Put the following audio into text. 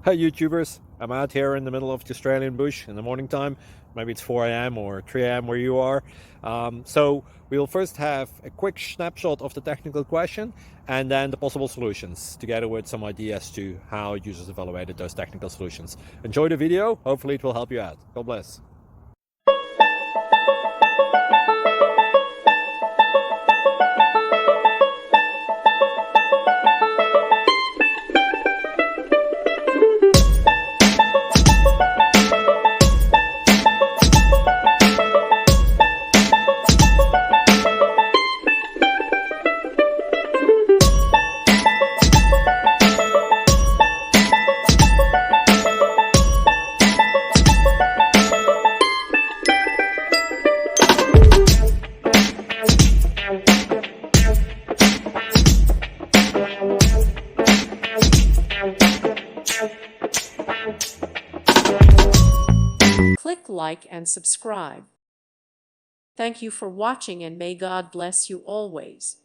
Hi YouTubers, I'm out here in the middle of the Australian bush in the morning time. Maybe it's 4 a.m. or 3 a.m. where you are. So we will first have a quick snapshot of the technical question and then the possible solutions, together with some ideas to how users evaluated those technical solutions. Enjoy the video, hopefully it will help you out. God bless. Click like and subscribe. Thank you for watching and may God bless you always.